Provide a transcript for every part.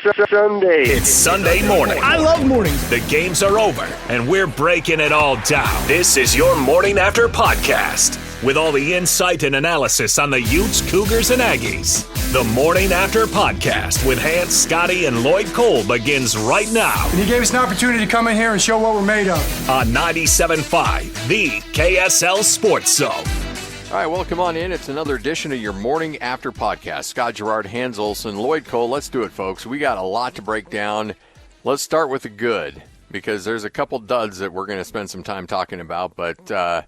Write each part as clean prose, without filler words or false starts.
Sunday. It's Sunday morning. I love mornings. The games are over, and we're breaking it all down. This is your Morning After podcast, with all the insight and analysis on the Utes, Cougars, and Aggies. The Morning After podcast with Hans, Scotty, and Lloyd Cole begins right now. And he gave us an opportunity to come in here and show what we're made of. On 97.5, the KSL Sports Zone. All right, welcome on in. It's another edition of your Morning After podcast. Scott Gerard, Hans Olsen, Lloyd Cole. Let's do it, folks. We got a lot to break down. Let's start with the good, because there's a couple duds that we're going to spend some time talking about. But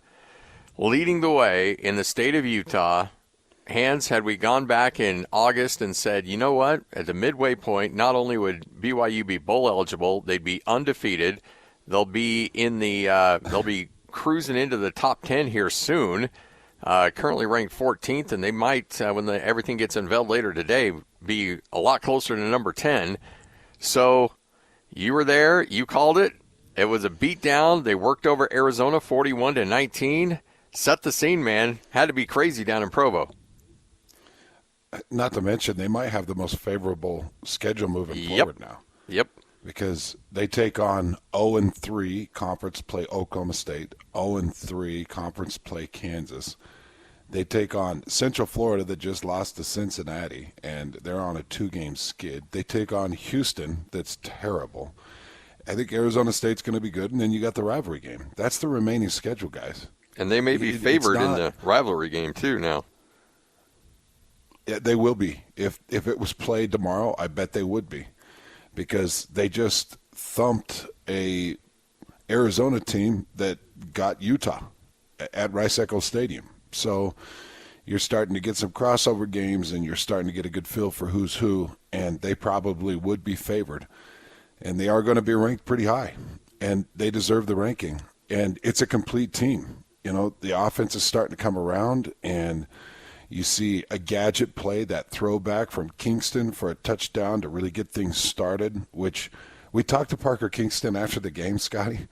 leading the way in the state of Utah, Hans, had we gone back in August and said, you know what, at the midway point, not only would BYU be bowl eligible, they'd be undefeated. They'll be in the they'll be cruising into the top 10 here soon. Currently ranked 14th, and they might, when everything gets unveiled later today, be a lot closer to number 10. So you were there. You called it. It was a beatdown. They worked over Arizona 41-19. Set the scene, man. Had to be crazy down in Provo. Not to mention, they might have the most favorable schedule moving forward now. Yep. Because they take on 0-3 conference play Oklahoma State, 0-3 conference play Kansas. They take on Central Florida that just lost to Cincinnati, and they're on a 2-game skid. They take on Houston, that's terrible. I think Arizona State's going to be good, and then you got the rivalry game. That's the remaining schedule, guys. And they may be favored in the rivalry game, too, now. Yeah, they will be. If it was played tomorrow, I bet they would be. Because they just thumped a Arizona team that got Utah at Rice-Eccles Stadium. So you're starting to get some crossover games, and you're starting to get a good feel for who's who, and they probably would be favored. And they are going to be ranked pretty high, and they deserve the ranking. And it's a complete team. You know, the offense is starting to come around, and you see a gadget play, that throwback from Kingston for a touchdown to really get things started, which we talked to Parker Kingston after the game, Scotty,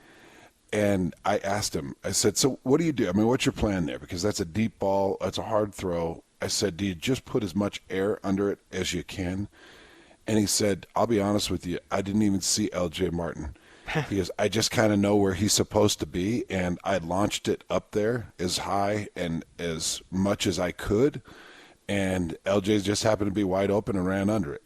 and I asked him, I said, so what do you do? I mean, what's your plan there? Because that's a deep ball. That's a hard throw. I said, do you just put as much air under it as you can? And he said, I'll be honest with you, I didn't even see L.J. Martin. He goes, I just kind of know where he's supposed to be, and I launched it up there as high and as much as I could, and LJ just happened to be wide open and ran under it.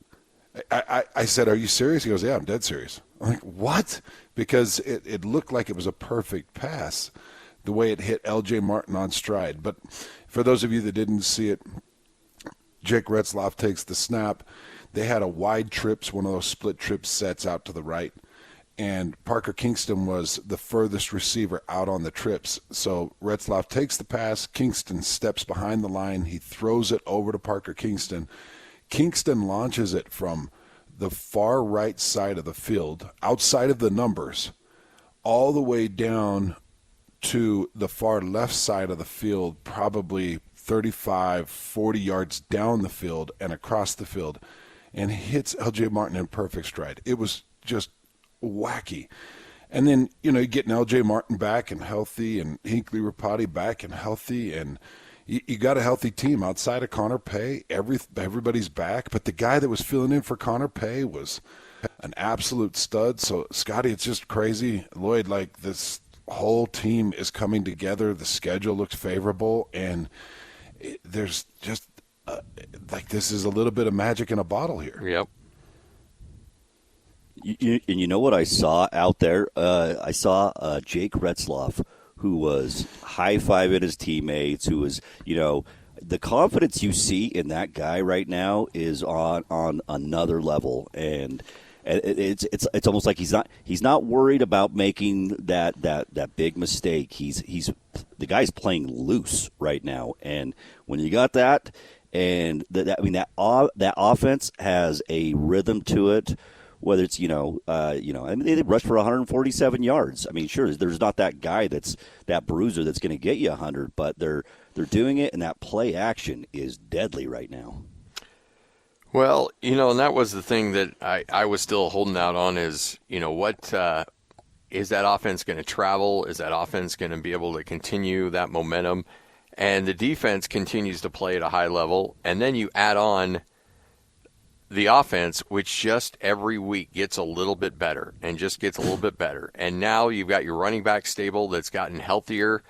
I said, are you serious? He goes, yeah, I'm dead serious. I'm like, what? Because it looked like it was a perfect pass, the way it hit LJ Martin on stride. But for those of you that didn't see it, Jake Retzloff takes the snap. They had a wide trips, one of those split trip sets out to the right. And Parker Kingston was the furthest receiver out on the trips. So Retzloff takes the pass. Kingston steps behind the line. He throws it over to Parker Kingston. Kingston launches it from the far right side of the field, outside of the numbers, all the way down to the far left side of the field, probably 35, 40 yards down the field and across the field, and hits L.J. Martin in perfect stride. It was just wacky. And then, you know, you get L.J. Martin back and healthy, and Hinckley Rapati back and healthy, and you got a healthy team outside of Connor Pay. Everybody's back, but the guy that was filling in for Connor Pay was an absolute stud. So, Scotty, it's just crazy. Lloyd, like, this whole team is coming together. The schedule looks favorable, and there's just like, this is a little bit of magic in a bottle here. Yep. And you know what I saw out there? I saw Jake Retzloff, who was high-fiving his teammates, who was, you know, the confidence you see in that guy right now is on another level, and it's almost like he's not worried about making that big mistake. He's the guy's playing loose right now, and when you got that, and that offense has a rhythm to it. Whether it's, I mean, they rushed for 147 yards. I mean, sure, there's not that guy that bruiser that's going to get you 100, but they're doing it, and that play action is deadly right now. Well, and that was the thing that I was still holding out on is, what is that offense going to travel? Is that offense going to be able to continue that momentum? And the defense continues to play at a high level, and then you add on the offense, which just every week gets a little bit better and just gets a little bit better. And now you've got your running back stable that's gotten healthier.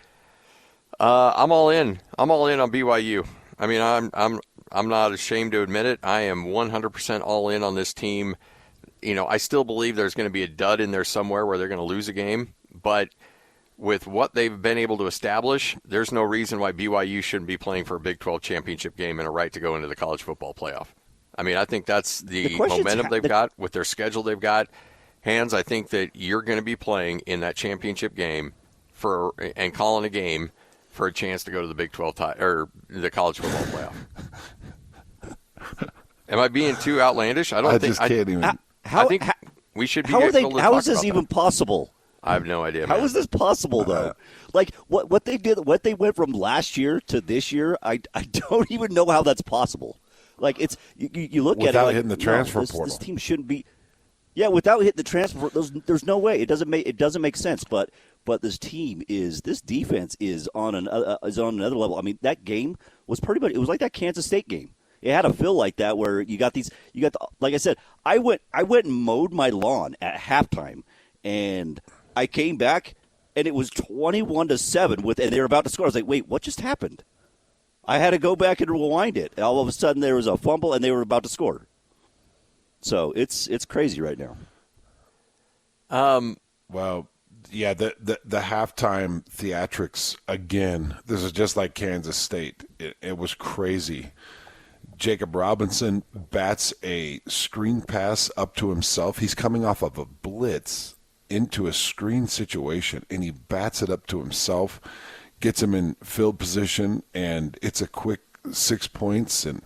I'm all in. I'm all in on BYU. I mean, I'm not ashamed to admit it. I am 100% all in on this team. I still believe there's going to be a dud in there somewhere where they're going to lose a game, but with what they've been able to establish, there's no reason why BYU shouldn't be playing for a Big 12 championship game and a right to go into the college football playoff. I mean, I think that's the momentum they've got with their schedule they've got. Hands, I think that you're going to be playing in that championship game and calling a game for a chance to go to the Big 12 or the college football playoff. Am I being too outlandish? I think we should be able to talk about that. How is this even possible? I have no idea, man. How is this possible, though? Like, what they did, what they went from last year to this year, I don't even know how that's possible. Like, it's you look at it without like, hitting the transfer portal. This team shouldn't be. Yeah, without hitting the transfer portal, there's no way. It doesn't make sense. But this defense is on another level. I mean, that game was pretty much. It was like that Kansas State game. It had a feel like that where like I said, I went and mowed my lawn at halftime, and I came back and it was 21-7 and they were about to score. I was like, wait, what just happened? I had to go back and rewind it. All of a sudden there was a fumble and they were about to score. So it's crazy right now. Well, yeah, the halftime theatrics again. This is just like Kansas State. It was crazy. Jacob Robinson bats a screen pass up to himself. He's coming off of a blitz into a screen situation, and he bats it up to himself, gets him in field position, and it's a quick 6 points. And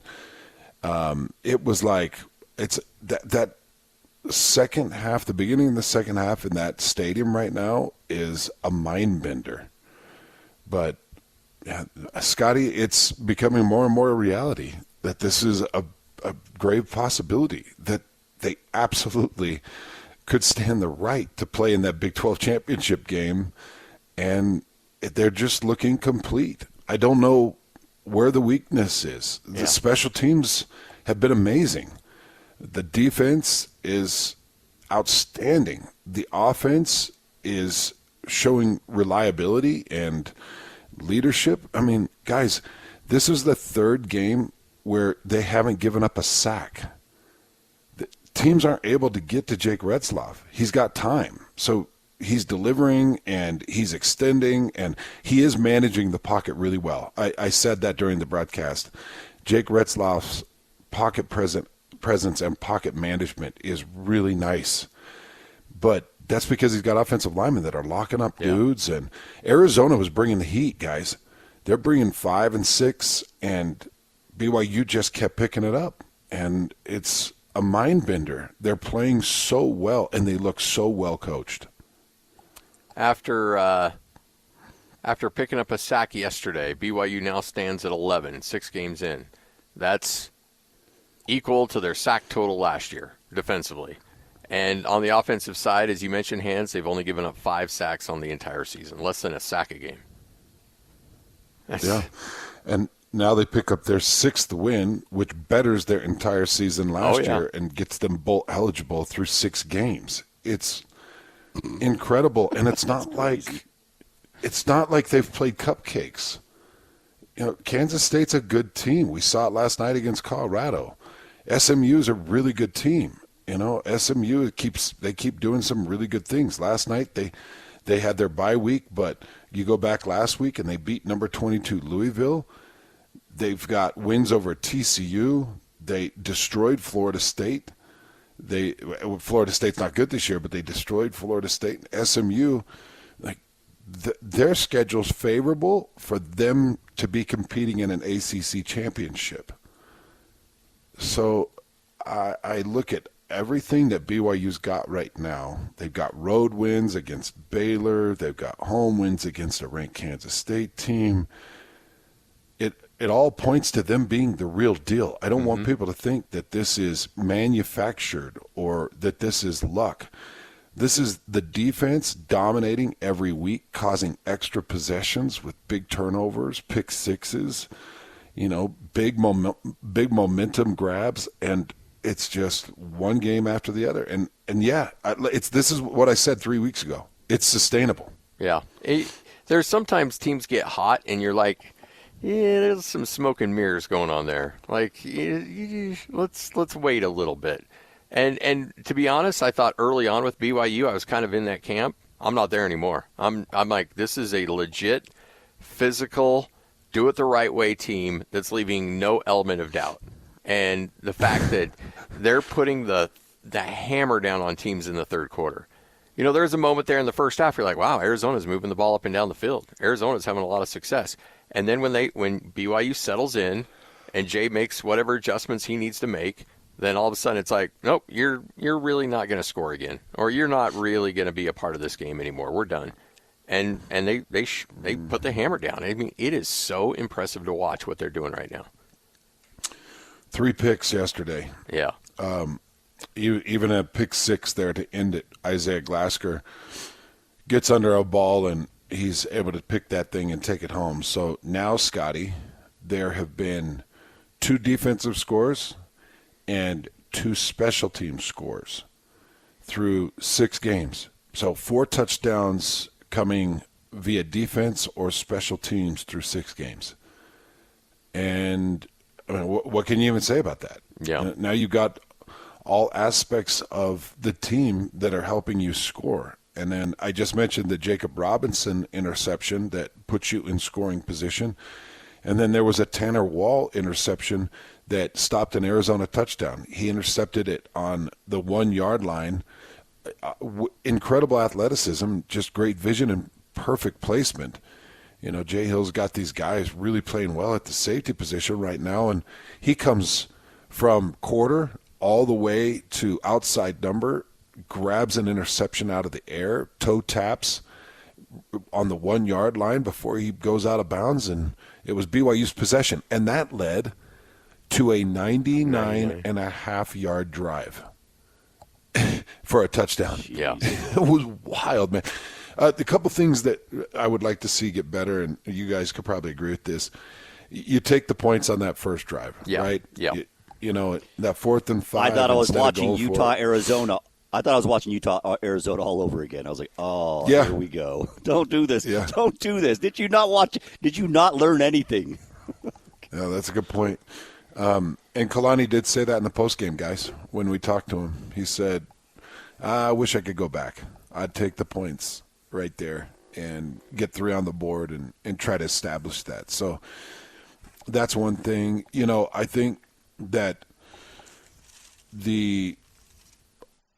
it was like it's that second half, the beginning of the second half in that stadium right now is a mind bender. But yeah, Scotty, it's becoming more and more a reality that this is a grave possibility that they absolutely could stand the right to play in that Big 12 championship game, and they're just looking complete. I don't know where the weakness is. The special teams have been amazing. The defense is outstanding. The offense is showing reliability and leadership. I mean, guys, this is the third game where they haven't given up a sack. The teams aren't able to get to Jake Retzlaff. He's got time. So he's delivering and he's extending and he is managing the pocket really well. I said that during the broadcast. Jake Retzlaff's pocket presence and pocket management is really nice. But that's because he's got offensive linemen that are locking up dudes. And Arizona was bringing the heat, guys. They're bringing 5 and 6, and BYU just kept picking it up. And it's a mind bender. They're playing so well, and they look so well coached. After picking up a sack yesterday, BYU now stands at 11, 6 games in. That's equal to their sack total last year defensively. And on the offensive side, as you mentioned, Hans, they've only given up 5 sacks on the entire season, less than a sack a game. Yeah, and now they pick up their 6th win, which betters their entire season last year and gets them bowl eligible through 6 games. It's incredible, and it's not like they've played cupcakes. You know, Kansas State's a good team. We saw it last night against Colorado. SMU is a really good team. You know, SMU keep doing some really good things. Last night they had their bye week, but you go back last week and they beat number 22 Louisville. They've got wins over TCU. They destroyed Florida State. Florida State's not good this year, but they destroyed Florida State. SMU, their schedule's favorable for them to be competing in an ACC championship. So I look at everything that BYU's got right now. They've got road wins against Baylor. They've got home wins against a ranked Kansas State team. It all points to them being the real deal. I don't want people to think that this is manufactured or that this is luck. This is the defense dominating every week, causing extra possessions with big turnovers, pick sixes, big momentum grabs, and it's just one game after the other. And yeah, this is what I said 3 weeks ago. It's sustainable. Yeah. There's sometimes teams get hot and you're like, yeah, there's some smoke and mirrors going on there. Like, let's wait a little bit. And to be honest, I thought early on with BYU, I was kind of in that camp. I'm not there anymore. I'm like, this is a legit, physical, do it the right way team that's leaving no element of doubt. And the fact that they're putting the hammer down on teams in the third quarter. You know, there's a moment there in the first half, you're like, wow, Arizona's moving the ball up and down the field. Arizona's having a lot of success. And then when BYU settles in and Jay makes whatever adjustments he needs to make, then all of a sudden it's like, nope, you're really not going to score again, or you're not really going to be a part of this game anymore. We're done. And they put the hammer down. I mean, it is so impressive to watch what they're doing right now. 3 picks yesterday. Yeah. Even a pick 6 there to end it. Isaiah Glasker gets under a ball and he's able to pick that thing and take it home. So now, Scotty, there have been 2 defensive scores and 2 special team scores through 6 games. So 4 touchdowns coming via defense or special teams through 6 games. And I mean, what can you even say about that? Yeah. Now you've got all aspects of the team that are helping you score. And then I just mentioned the Jacob Robinson interception that puts you in scoring position. And then there was a Tanner Wall interception that stopped an Arizona touchdown. He intercepted it on the 1-yard line. Incredible athleticism, just great vision and perfect placement. You know, Jay Hill's got these guys really playing well at the safety position right now, and he comes from quarter all the way to outside number, grabs an interception out of the air, toe taps on the 1-yard line before he goes out of bounds, and it was BYU's possession. And that led to a 99.5-yard drive for a touchdown. Yeah. It was wild, man. The couple things that I would like to see get better, and you guys could probably agree with this, you take the points on that first drive, right? Yeah. You know, that 4th and 5. I thought I was watching Utah-Arizona. I thought I was watching Utah-Arizona all over again. I was like, oh, yeah. Here we go. Don't do this. Yeah. Don't do this. Did you not watch? Did you not learn anything? Yeah, that's a good point. And Kalani did say that in the postgame, guys, when we talked to him. He said, I wish I could go back. I'd take the points right there and get 3 on the board and try to establish that. So that's one thing. You know, I think that the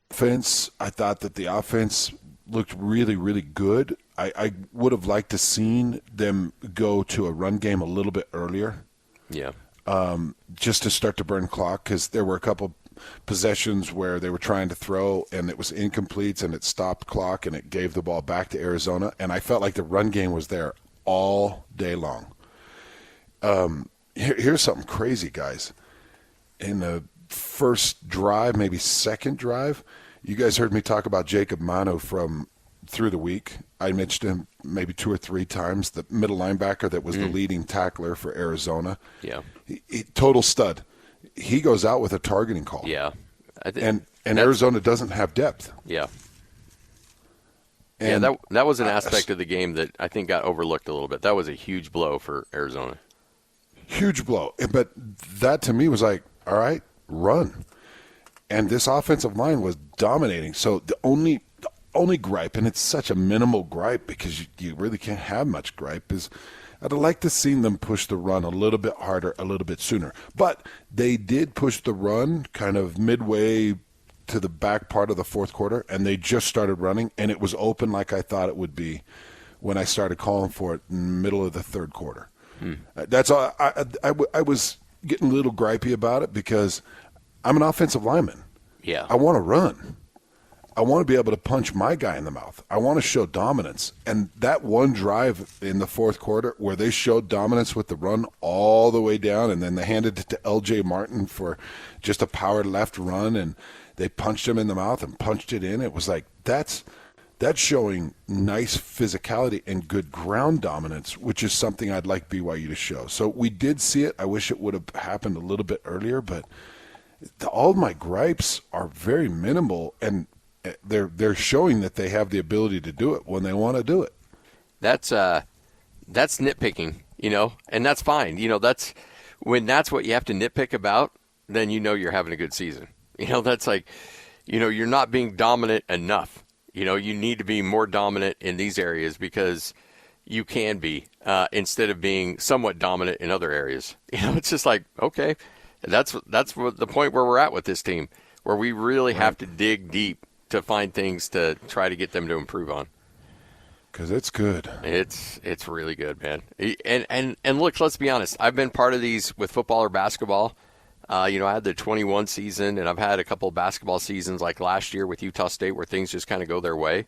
offense, I thought that the offense looked really, really good. I would have liked to seen them go to a run game a little bit earlier. Yeah. Just to start to burn clock, because there were a couple possessions where they were trying to throw and it was incomplete and it stopped clock and it gave the ball back to Arizona. And I felt like the run game was there all day long. Here's something crazy, guys. In the first drive, maybe second drive, you guys heard me talk about Jacob Manu from through the week. I mentioned him maybe 2 or 3 times, the middle linebacker that was the leading tackler for Arizona. Yeah. He total stud. He goes out with a targeting call. Yeah. And Arizona doesn't have depth. Yeah. And that was an aspect of the game that I think got overlooked a little bit. That was a huge blow for Arizona. Huge blow. But that to me was like, all right, run. And this offensive line was dominating. So the only gripe, and it's such a minimal gripe because you really can't have much gripe, is I'd have liked to see them push the run a little bit harder, a little bit sooner. But they did push the run kind of midway to the back part of the fourth quarter, and they just started running, and it was open like I thought it would be when I started calling for it in the middle of the third quarter. That's all. I was getting a little gripey about it because I'm an offensive lineman. Yeah. I want to run. I want to be able to punch my guy in the mouth. I want to show dominance. And that one drive in the fourth quarter where they showed dominance with the run all the way down, and then they handed it to L.J. Martin for just a power left run, and they punched him in the mouth and punched it in. It was like that's showing nice physicality and good ground dominance, which is something I'd like BYU to show. So we did see it. I wish it would have happened a little bit earlier, but all my gripes are very minimal, and they're showing that they have the ability to do it when they want to do it. That's nitpicking, and that's fine. That's what you have to nitpick about, then you're having a good season. That's like, you're not being dominant enough. You need to be more dominant in these areas because you can be, instead of being somewhat dominant in other areas. It's just like, okay, that's what the point where we're at with this team, where we really have to dig deep to find things to try to get them to improve on. Because it's good. It's really good, man. And look, let's be honest. I've been part of these with football or basketball. I had the 21 season, and I've had a couple of basketball seasons like last year with Utah State where things just kind of go their way.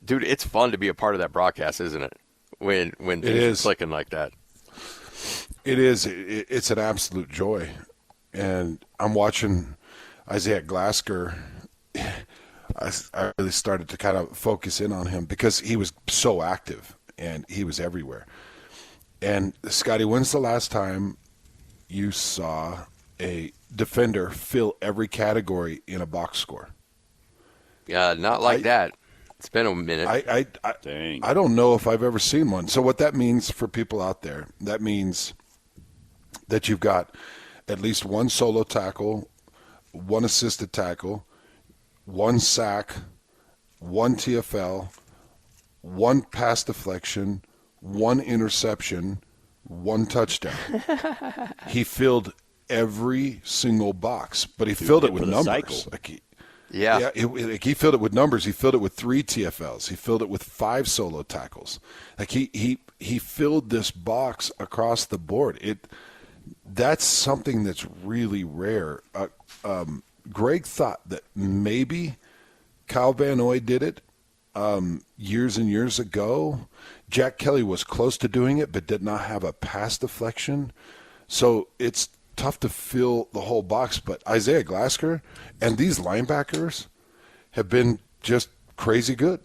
Dude, it's fun to be a part of that broadcast, isn't it? When things are clicking like that. It is. It's an absolute joy. And I'm watching Isaiah Glasker. I really started to kind of focus in on him because he was so active and he was everywhere. And Scotty, when's the last time you saw a defender fill every category in a box score? Yeah, not like that. It's been a minute. I don't know if I've ever seen one. So what that means for people out there, that means that you've got at least one solo tackle, one assisted tackle, one sack, one TFL, one pass deflection, one interception, one touchdown. He filled every single box, but he filled it with numbers. He filled it with numbers. He filled it with 3 TFLs. He filled it with 5 solo tackles. Like he filled this box across the board. That's something that's really rare. Greg thought that maybe Kyle Van Noy did it years and years ago. Jack Kelly was close to doing it but did not have a pass deflection. So it's tough to fill the whole box. But Isaiah Glasker and these linebackers have been just crazy good.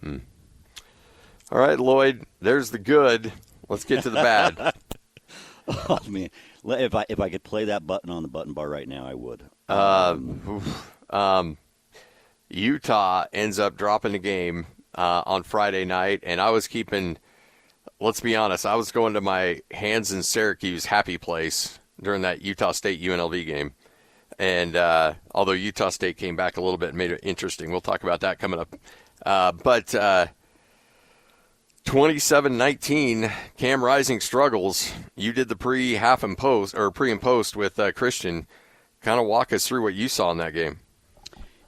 All right, Lloyd, there's the good. Let's get to the bad. Oh, man. If I could play that button on the button bar right now, I would. Utah ends up dropping the game on Friday night, and I was keeping, let's be honest, I was going to my hands in Syracuse happy place during that Utah State UNLV game. And although Utah State came back a little bit and made it interesting, we'll talk about that coming up. But 27-19, Cam Rising struggles. You did the pre and post with Christian. Kind of walk us through what you saw in that game.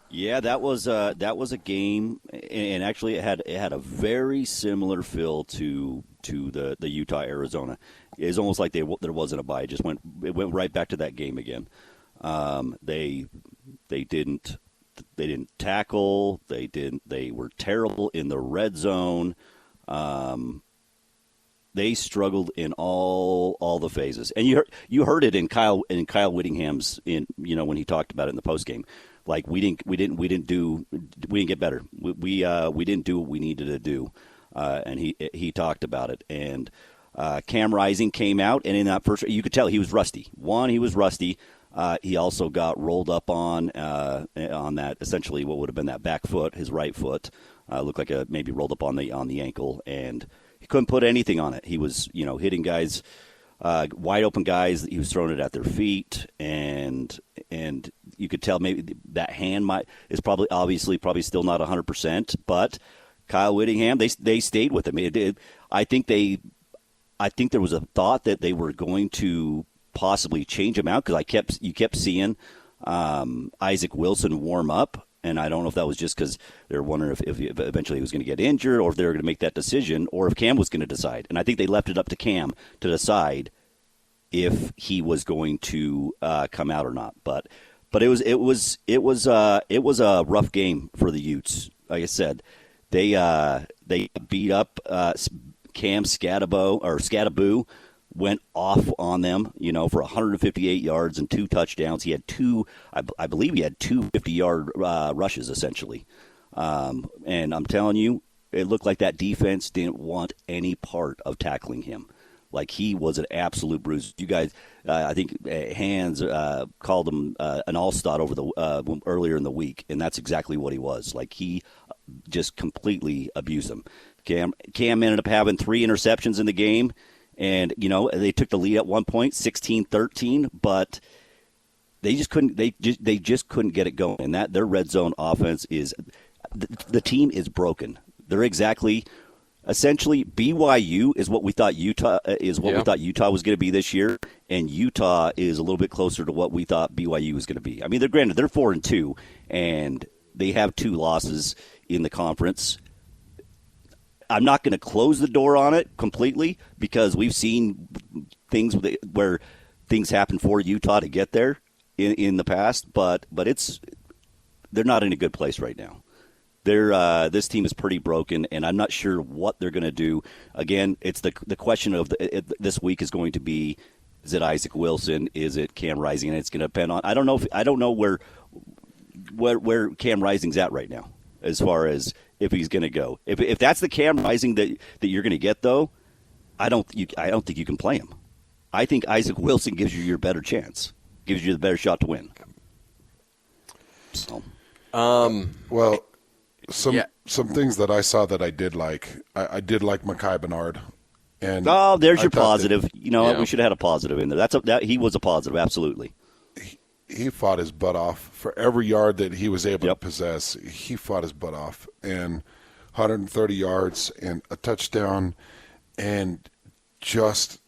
Yeah, that was a game, and actually it had a very similar feel to the Utah Arizona. It was almost like there wasn't a bye. It went right back to that game again. They didn't tackle. They were terrible in the red zone. They struggled in all the phases, and you heard it in Kyle Whittingham's when he talked about it in the post game. Like we didn't get better. We didn't do what we needed to do, and he talked about it. And Cam Rising came out, and in that first, you could tell he was rusty. He was rusty. He also got rolled up on that, essentially what would have been that back foot, his right foot, looked like maybe rolled up on the ankle, and he couldn't put anything on it. He was hitting guys, wide open guys. He was throwing it at their feet, and you could tell maybe that hand is probably still not 100%. But Kyle Whittingham, they stayed with him. I think there was a thought that they were going to possibly change him out because you kept seeing Isaac Wilson warm up, and I don't know if that was just because they were wondering if eventually he was going to get injured, or if they were going to make that decision, or if Cam was going to decide. And I think they left it up to Cam to decide if he was going to come out or not. But it was a rough game for the Utes. Like I said, they beat up Cam Scadaboo. Went off on them, for 158 yards and 2 touchdowns. He had I believe he had 2 50-yard rushes, essentially. And I'm telling you, it looked like that defense didn't want any part of tackling him. Like, he was an absolute bruise. You guys, I think Hans called him an all-star over the earlier in the week, and that's exactly what he was. Like, he just completely abused him. Cam ended up having 3 interceptions in the game, and, they took the lead at one point, 16-13, but they just couldn't get it going. And that their red zone offense is the team is broken. They're essentially BYU is what we thought Utah we thought Utah was going to be this year, and Utah is a little bit closer to what we thought BYU was going to be. I mean, they're 4-2, and they have 2 losses in the conference. I'm not going to close the door on it completely because we've seen things where things happen for Utah to get there in the past, but they're not in a good place right now. This team is pretty broken, and I'm not sure what they're going to do. Again, it's the question of this week is going to be: is it Isaac Wilson? Is it Cam Rising? And it's going to depend on. I don't know where Cam Rising's at right now, as far as if he's going to go. If that's the Cam Rising that you're going to get, though, I don't think you can play him. I think Isaac Wilson gives you your better chance, gives you the better shot to win. So, Some things that I saw that I did like. I did like Mekhi Bernard. And there's your positive. We should have had a positive in there. He was a positive, absolutely. He fought his butt off for every yard that he was able to possess. He fought his butt off, and 130 yards and a touchdown, and just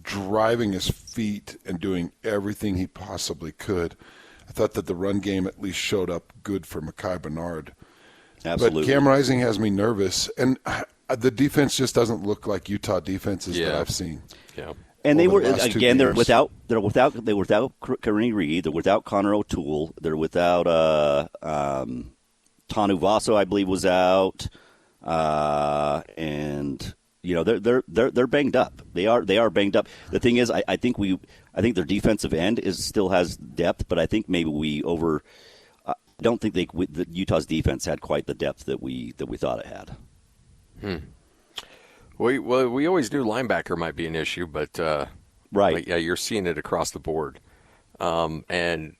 driving his feet and doing everything he possibly could. I thought that the run game at least showed up good for Mekhi Bernard. Absolutely. But Cam Rising has me nervous, and the defense just doesn't look like Utah defenses that I've seen. Yeah. And they're without Kareem Reed, they're without Connor O'Toole, they're without Tanu Vaso, I believe, was out, and they're banged up. They are banged up. The thing is, I think their defensive end still has depth, but I think maybe I don't think Utah's defense had quite the depth that we thought it had. We always knew linebacker might be an issue, but right. But yeah, you're seeing it across the board. And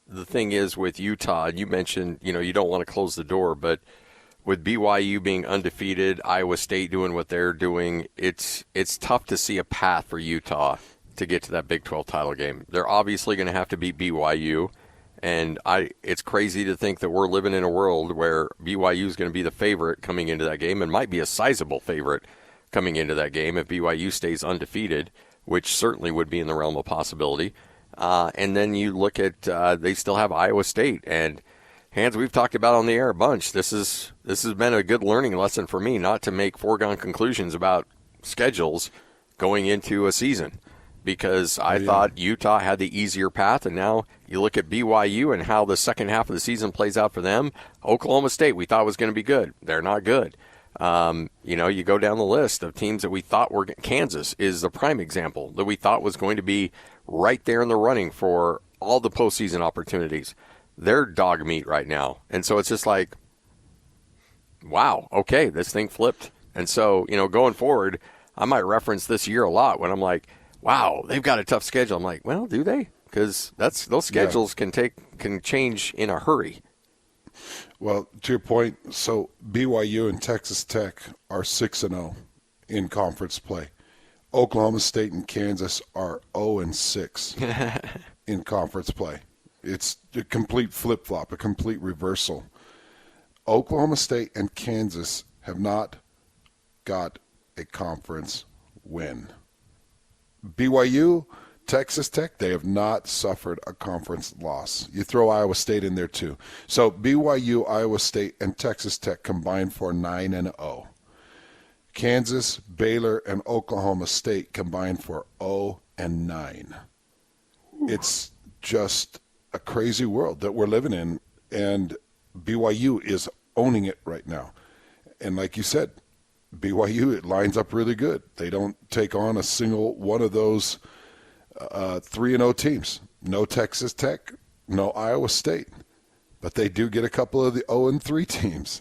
the thing is with Utah, and you mentioned, you don't want to close the door, but with BYU being undefeated, Iowa State doing what they're doing, it's tough to see a path for Utah to get to that Big 12 title game. They're obviously going to have to beat BYU. And it's crazy to think that we're living in a world where BYU is going to be the favorite coming into that game and might be a sizable favorite coming into that game if BYU stays undefeated, which certainly would be in the realm of possibility. And then you look at they still have Iowa State. And, Hans, we've talked about on the air a bunch. This has been a good learning lesson for me not to make foregone conclusions about schedules going into a season. Because I thought Utah had the easier path, and now you look at BYU and how the second half of the season plays out for them. Oklahoma State, we thought was going to be good. They're not good. You go down the list of teams that we thought were – Kansas is the prime example that we thought was going to be right there in the running for all the postseason opportunities. They're dog meat right now. And so it's just like, wow, okay, this thing flipped. And so, going forward, I might reference this year a lot when I'm like, wow, they've got a tough schedule. I'm like, well, do they? Because those schedules can change in a hurry. Well, to your point, so BYU and Texas Tech are 6-0 in conference play. Oklahoma State and Kansas are 0-6 in conference play. It's a complete flip-flop, a complete reversal. Oklahoma State and Kansas have not got a conference win. BYU, Texas Tech, they have not suffered a conference loss. You throw Iowa State in there too. So BYU, Iowa State, and Texas Tech combined for 9-0. Kansas, Baylor, and Oklahoma State combined for 0-9. It's just a crazy world that we're living in, and BYU is owning it right now. And like you said, BYU, it lines up really good. They don't take on a single one of those 3-0 teams. No Texas Tech, no Iowa State. But they do get a couple of the 0-3 teams.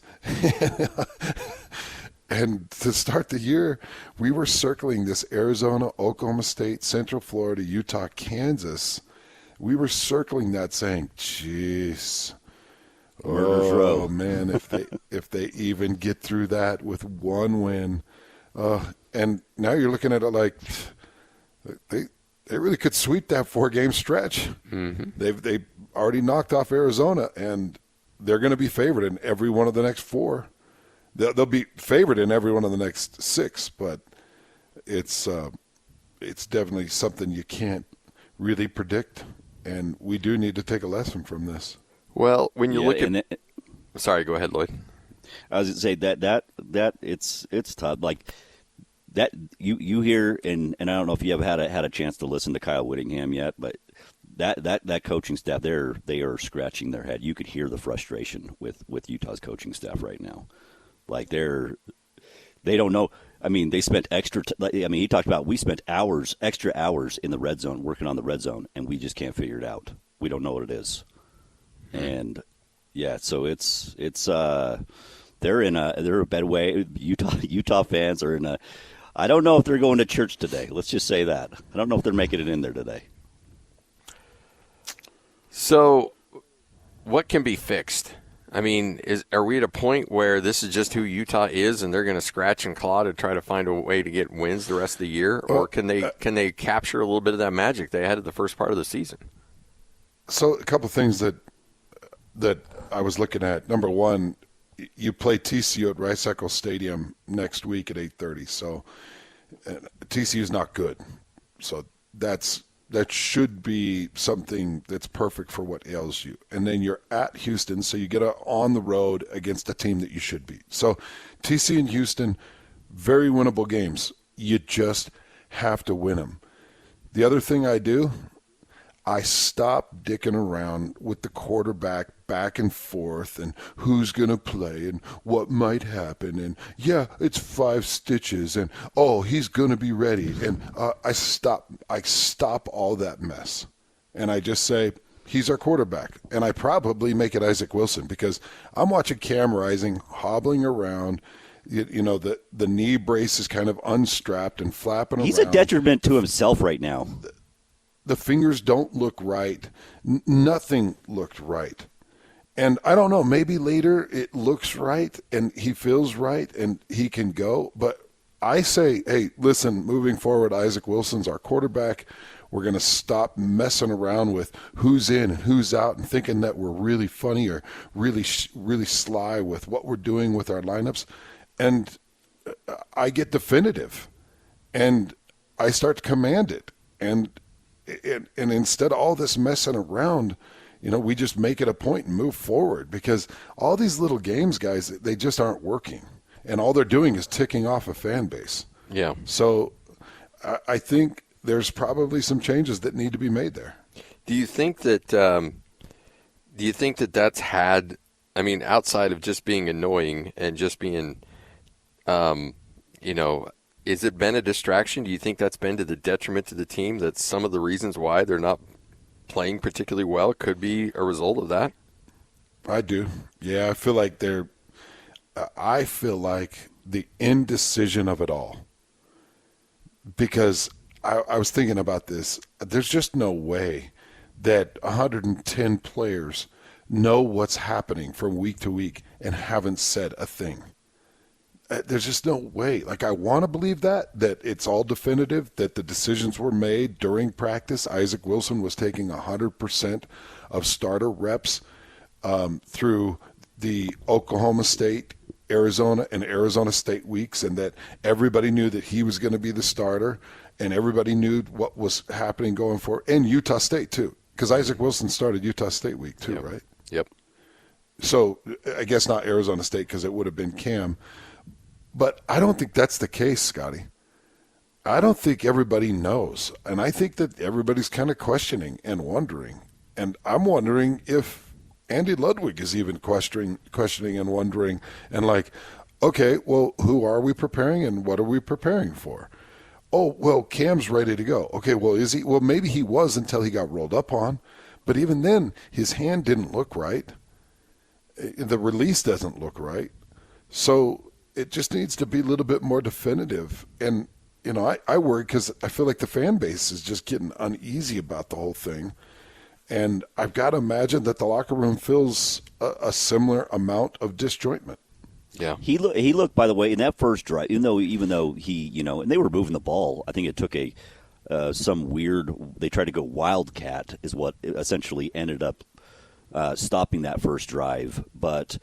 And to start the year, we were circling this Arizona, Oklahoma State, Central Florida, Utah, Kansas. We were circling that saying, jeez, Murder's Row. Oh man, if they even get through that with one win, and now you're looking at it like they really could sweep that 4-game stretch. Mm-hmm. They've already knocked off Arizona, and they're going to be favored in every one of the next 4. They'll be favored in every one of the next 6, but it's definitely something you can't really predict, and we do need to take a lesson from this. Well, when you look at sorry, go ahead, Lloyd. I was going to say that it's tough. Like that, you hear, and I don't know if you have had a chance to listen to Kyle Whittingham yet, but that coaching staff, they are scratching their head. You could hear the frustration with Utah's coaching staff right now. Like they don't know. I mean, they spent he talked about, we spent extra hours in the red zone working on the red zone, and we just can't figure it out. We don't know what it is. And yeah, so it's they're a bad way. Utah fans are in a. I don't know if they're going to church today. Let's just say that. I don't know if they're making it in there today. So, what can be fixed? I mean, are we at a point where this is just who Utah is, and they're going to scratch and claw to try to find a way to get wins the rest of the year, or can they capture a little bit of that magic they had at the first part of the season? So, a couple of things that I was looking at. Number one, you play TCU at Rice Eccles Stadium next week at 8:30. So TCU is not good. So that should be something that's perfect for what ails you. And then you're at Houston, so you get on the road against a team that you should beat. So TCU and Houston, very winnable games. You just have to win them. The other thing I do, I stop dicking around with the quarterback back and forth and who's going to play and what might happen. And, yeah, it's 5 stitches and, oh, he's going to be ready. And I stop all that mess. And I just say, he's our quarterback. And I probably make it Isaac Wilson because I'm watching Cam Rising hobbling around. You know, the knee brace is kind of unstrapped and flapping around. He's a detriment to himself right now. The fingers don't look right. Nothing looked right. And I don't know, maybe later it looks right and he feels right and he can go. But I say, hey, listen, moving forward, Isaac Wilson's our quarterback. We're going to stop messing around with who's in and who's out and thinking that we're really funny or really sly with what we're doing with our lineups. And I get definitive and I start to command it. And instead of all this messing around, you know, we just make it a point and move forward because all these little games, guys, they just aren't working. And all they're doing is ticking off a fan base. Yeah. So I think there's probably some changes that need to be made there. Do you think that that's had, I mean, outside of just being annoying and just being, you know, is it been a distraction? Do you think that's been to the detriment to the team, that some of the reasons why they're not playing particularly well could be a result of that? I do. Yeah, I feel like the indecision of it all. Because I was thinking about this. There's just no way that 110 players know what's happening from week to week and haven't said a thing. There's just no way. Like, I want to believe that it's all definitive, that the decisions were made during practice. Isaac Wilson was taking 100% of starter reps through the Oklahoma State, Arizona, and Arizona State weeks, and that everybody knew that he was going to be the starter, and everybody knew what was happening going forward. And Utah State, too, because Isaac Wilson started Utah State week, too, yep. Right? Yep. So I guess not Arizona State because it would have been Cam. But I don't think that's the case, Scotty. I don't think everybody knows. And I think that everybody's kind of questioning and wondering. And I'm wondering if Andy Ludwig is even questioning and wondering and like, okay, well, who are we preparing and what are we preparing for? Oh, well, Cam's ready to go. Okay, well, is he? Well, maybe he was until he got rolled up on. But even then, his hand didn't look right. The release doesn't look right. So it just needs to be a little bit more definitive. And, I worry because I feel like the fan base is just getting uneasy about the whole thing. And I've got to imagine that the locker room feels a similar amount of disjointment. Yeah. He looked, by the way, in that first drive, even though he, and they were moving the ball. I think it took some weird, they tried to go wildcat is what essentially ended up stopping that first drive. But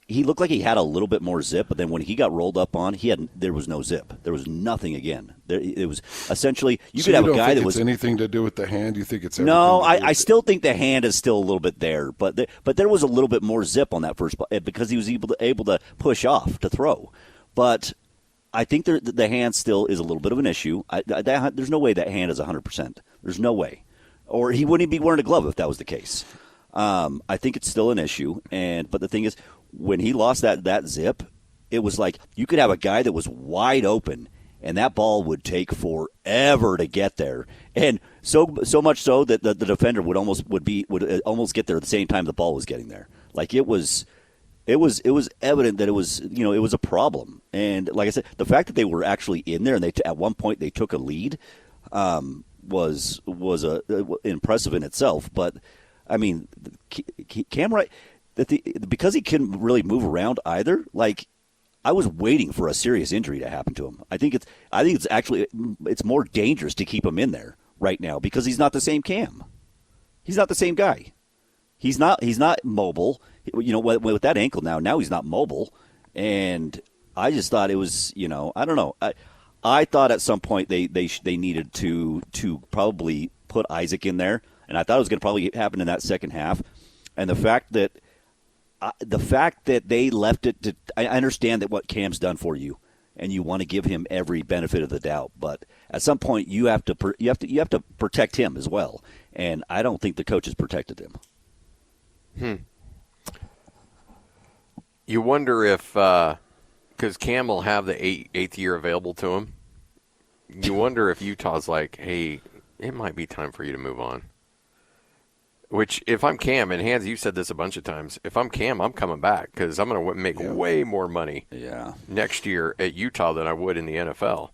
he looked like he had a little bit more zip, but then when he got rolled up on, there was no zip. There was nothing again. It was essentially you could have a guy that was anything to do with the hand. You think it's no? I still think the hand is still a little bit there, but there was a little bit more zip on that first because he was able to push off to throw. But I think the hand still is a little bit of an issue. There's no way that hand is 100%. There's no way, or he wouldn't be wearing a glove if that was the case. I think it's still an issue, but the thing is, when he lost that zip, it was like you could have a guy that was wide open, and that ball would take forever to get there, and so much so that the defender would almost get there at the same time the ball was getting there. Like it was evident that it was a problem, and like I said, the fact that they were actually in there and at one point they took a lead was impressive in itself, but. I mean, Cam Wright, because he couldn't really move around either. Like, I was waiting for a serious injury to happen to him. I think it's actually more dangerous to keep him in there right now because he's not the same Cam. He's not the same guy. He's not mobile. With that ankle now he's not mobile. And I just thought it was, I don't know. I thought at some point they needed to probably put Isaac in there. And I thought it was going to probably happen in that second half. And the fact that they left it to – I understand that what Cam's done for you, and you want to give him every benefit of the doubt. But at some point, you have to protect him as well. And I don't think the coaches protected him. You wonder if because Cam will have the eighth year available to him, you wonder if Utah's like, hey, it might be time for you to move on. Which, if I'm Cam, and Hans, you've said this a bunch of times, if I'm Cam, I'm coming back because I'm going to make way more money next year at Utah than I would in the NFL.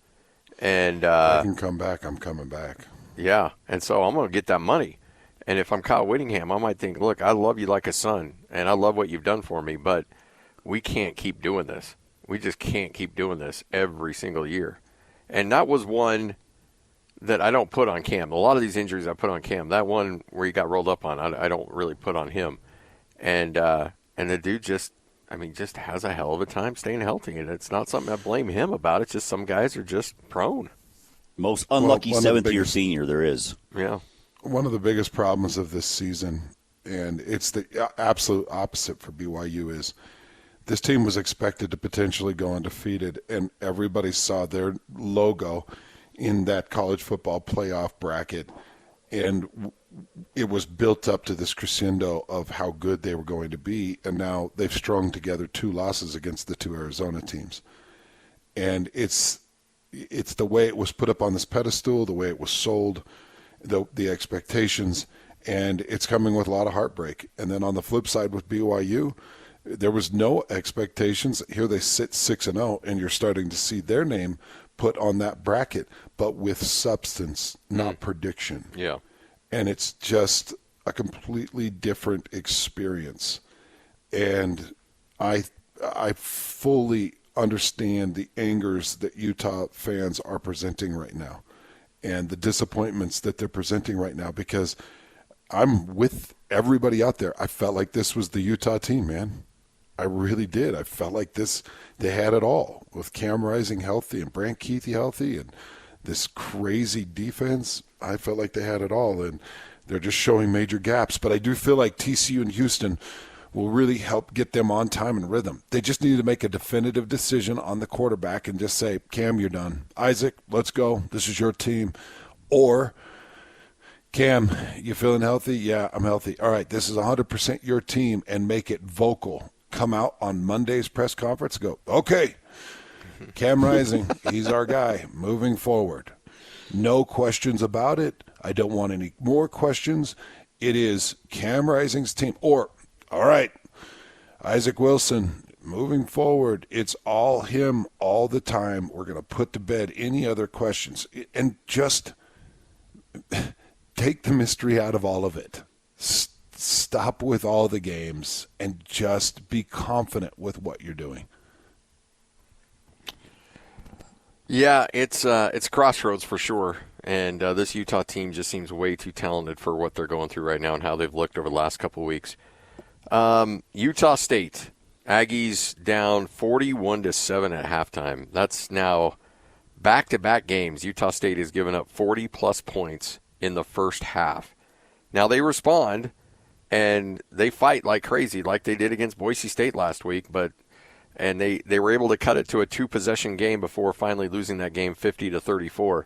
And if I can come back, I'm coming back. Yeah, and so I'm going to get that money. And if I'm Kyle Whittingham, I might think, look, I love you like a son, and I love what you've done for me, but we can't keep doing this. We just can't keep doing this every single year. And that was one that I don't put on Cam. A lot of these injuries I put on Cam. That one where he got rolled up on, I don't really put on him. And the dude just has a hell of a time staying healthy. And it's not something I blame him about. It's just some guys are just prone. Most unlucky seventh-year senior there is. Yeah. One of the biggest problems of this season, and it's the absolute opposite for BYU, is this team was expected to potentially go undefeated, and everybody saw their logo in that college football playoff bracket, and it was built up to this crescendo of how good they were going to be, and now they've strung together 2 losses against the 2 Arizona teams. And it's the way it was put up on this pedestal, the way it was sold, the expectations, and it's coming with a lot of heartbreak. And then on the flip side with BYU, there was no expectations. Here they sit 6-0, and you're starting to see their name put on that bracket, but with substance, not prediction. Yeah. And it's just a completely different experience. And I fully understand the angers that Utah fans are presenting right now and the disappointments that they're presenting right now, because I'm with everybody out there. I felt like this was the Utah team, man. I really did. I felt like they had it all with Cam Rising healthy and Brant Keithy healthy and this crazy defense. I felt like they had it all, and they're just showing major gaps. But I do feel like TCU and Houston will really help get them on time and rhythm. They just need to make a definitive decision on the quarterback and just say, Cam, you're done. Isaac, let's go. This is your team. Or, Cam, you feeling healthy? Yeah, I'm healthy. All right, this is 100% your team, and make it vocal. Come out on Monday's press conference and go, okay, Cam Rising, he's our guy moving forward. No questions about it. I don't want any more questions. It is Cam Rising's team. Or, all right, Isaac Wilson, moving forward, it's all him all the time. We're going to put to bed any other questions and just take the mystery out of all of it. Stop with all the games and just be confident with what you're doing. Yeah, it's crossroads for sure. And this Utah team just seems way too talented for what they're going through right now and how they've looked over the last couple of weeks. Utah State, Aggies down 41-7 at halftime. That's now back-to-back games. Utah State has given up 40-plus points in the first half. Now they respond, and they fight like crazy, like they did against Boise State last week, and they were able to cut it to a two-possession game before finally losing that game 50-34.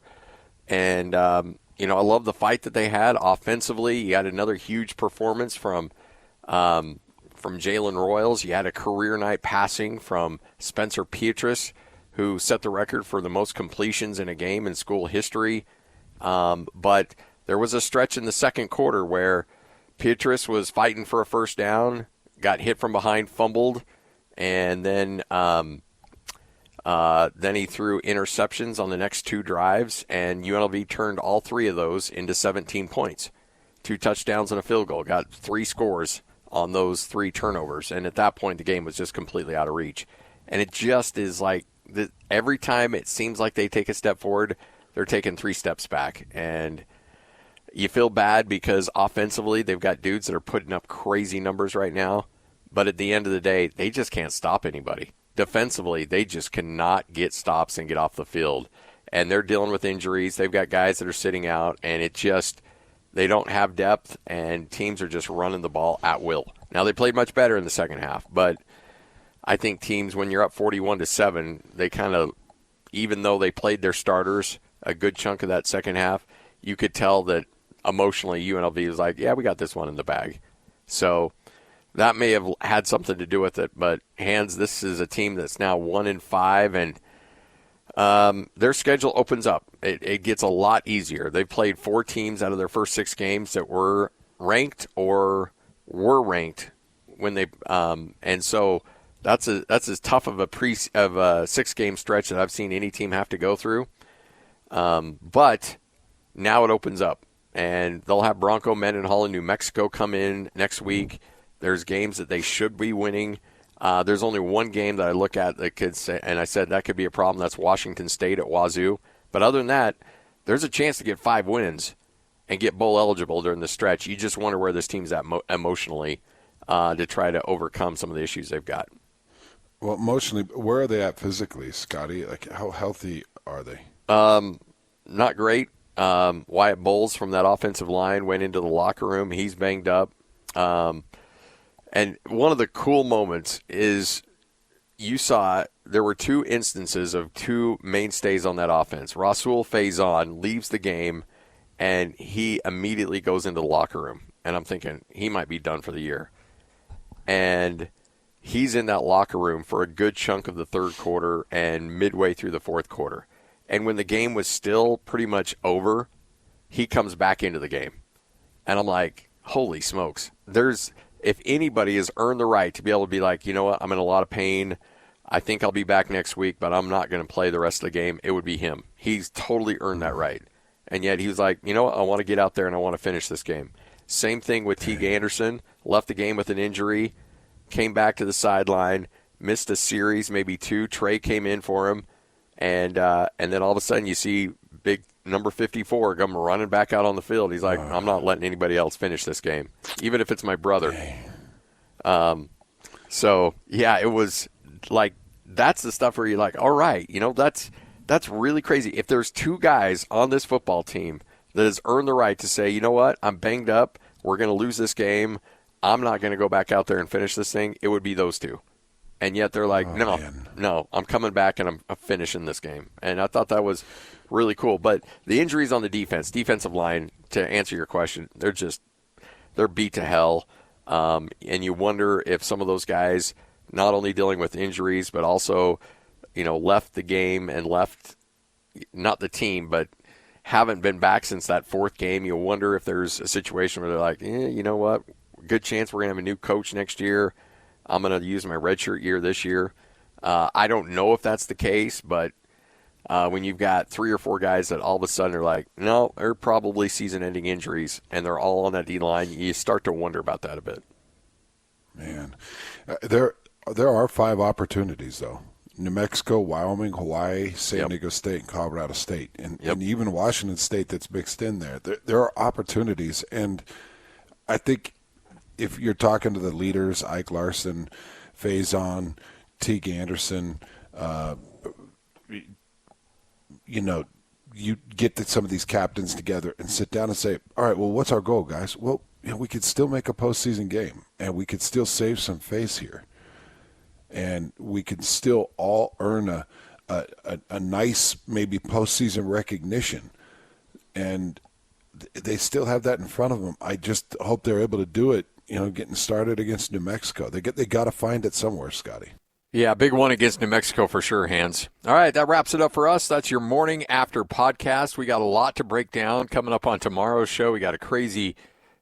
And, I love the fight that they had offensively. You had another huge performance from Jalen Royals. You had a career night passing from Spencer Petras, who set the record for the most completions in a game in school history. But there was a stretch in the second quarter where Petras was fighting for a first down, got hit from behind, fumbled, and then he threw interceptions on the next two drives, and UNLV turned all three of those into 17 points. 2 touchdowns and a field goal. Got 3 scores on those 3 turnovers, and at that point the game was just completely out of reach. And it just is like every time it seems like they take a step forward, they're taking 3 steps back. And you feel bad because offensively they've got dudes that are putting up crazy numbers right now, but at the end of the day, they just can't stop anybody. Defensively, they just cannot get stops and get off the field. And they're dealing with injuries. They've got guys that are sitting out, and they don't have depth, and teams are just running the ball at will. Now, they played much better in the second half, but I think teams, when you're up 41-7, they kind of, even though they played their starters a good chunk of that second half, you could tell that emotionally UNLV was like, yeah, we got this one in the bag. So that may have had something to do with it, but Hans, this is a team that's now 1-5, and their schedule opens up. It gets a lot easier. They've played 4 teams out of their first 6 games that were ranked or were ranked when they, and so that's as tough of a 6-game stretch that I've seen any team have to go through. But now it opens up, and they'll have Bronco Mendenhall in New Mexico come in next week. There's games that they should be winning. There's only one game that I look at that could say, and I said that could be a problem. That's Washington State at Wazoo. But other than that, there's a chance to get 5 wins and get bowl eligible during the stretch. You just wonder where this team's at emotionally to try to overcome some of the issues they've got. Well, emotionally, where are they at physically, Scotty? Like, how healthy are they? Not great. Wyatt Bowles from that offensive line went into the locker room. He's banged up. And one of the cool moments is you saw there were 2 instances of 2 mainstays on that offense. Rasul Faison leaves the game, and he immediately goes into the locker room. And I'm thinking he might be done for the year. And he's in that locker room for a good chunk of the third quarter and midway through the fourth quarter. And when the game was still pretty much over, he comes back into the game. And I'm like, holy smokes. If anybody has earned the right to be able to be like, you know what, I'm in a lot of pain. I think I'll be back next week, but I'm not going to play the rest of the game, it would be him. He's totally earned that right. And yet he was like, you know what, I want to get out there and I want to finish this game. Same thing with Teague Anderson. Left the game with an injury, came back to the sideline, missed a series, maybe 2. Trey came in for him. And then all of a sudden you see big number 54 come running back out on the field. He's like, I'm not letting anybody else finish this game, even if it's my brother. So, yeah, it was like that's the stuff where you're like, all right, that's really crazy. If there's 2 guys on this football team that has earned the right to say, you know what, I'm banged up, we're going to lose this game, I'm not going to go back out there and finish this thing, it would be those 2. And yet they're like, no, I'm coming back and I'm finishing this game. And I thought that was really cool. But the injuries on the defensive line, to answer your question, they're beat to hell. And you wonder if some of those guys, not only dealing with injuries, but also, left the game and left, not the team, but haven't been back since that 4th game. You wonder if there's a situation where they're like, you know what, good chance we're going to have a new coach next year. I'm going to use my redshirt year this year. I don't know if that's the case, but when you've got 3 or 4 guys that all of a sudden are like, no, they're probably season-ending injuries, and they're all on that D-line, you start to wonder about that a bit. Man, there are 5 opportunities, though. New Mexico, Wyoming, Hawaii, San Diego State, and Colorado State, and even Washington State that's mixed in there. There are opportunities, and I think if you're talking to the leaders, Ike Larson, Faison, Teague Anderson, you get some of these captains together and sit down and say, all right, well, what's our goal, guys? Well, we could still make a postseason game, and we could still save some face here. And we could still all earn a nice maybe postseason recognition. And they still have that in front of them. I just hope they're able to do it, getting started against New Mexico. They got to find it somewhere, Scotty. Yeah, big one against New Mexico for sure, Hans. All right, that wraps it up for us. That's your Morning After podcast. We got a lot to break down coming up on tomorrow's show. We got a crazy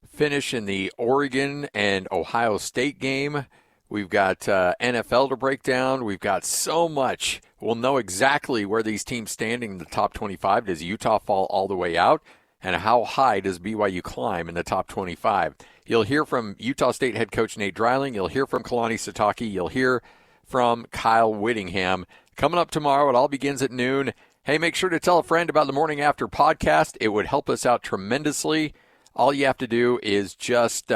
finish in the Oregon and Ohio State game. We've got NFL to break down. We've got so much. We'll know exactly where these teams standing in the top 25. Does Utah fall all the way out? And how high does BYU climb in the top 25? You'll hear from Utah State head coach Nate Dreiling. You'll hear from Kalani Sitake. You'll hear from Kyle Whittingham. Coming up tomorrow, it all begins at noon. Hey, make sure to tell a friend about the Morning After podcast. It would help us out tremendously. All you have to do is just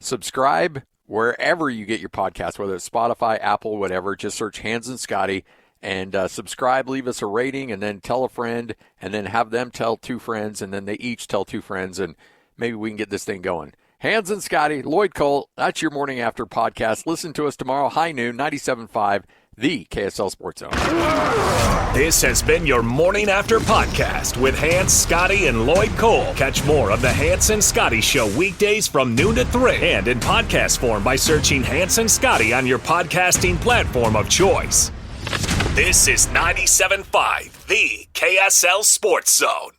subscribe wherever you get your podcast, whether it's Spotify, Apple, whatever. Just search Hans and Scotty and subscribe, leave us a rating, and then tell a friend, and then have them tell 2 friends, and then they each tell 2 friends, and maybe we can get this thing going. Hans and Scotty, Lloyd Cole, that's your Morning After podcast. Listen to us tomorrow, high noon, 97.5, the KSL Sports Zone. This has been your Morning After podcast with Hans, Scotty, and Lloyd Cole. Catch more of the Hans and Scotty Show weekdays from noon to 3 and in podcast form by searching Hans and Scotty on your podcasting platform of choice. This is 97.5, the KSL Sports Zone.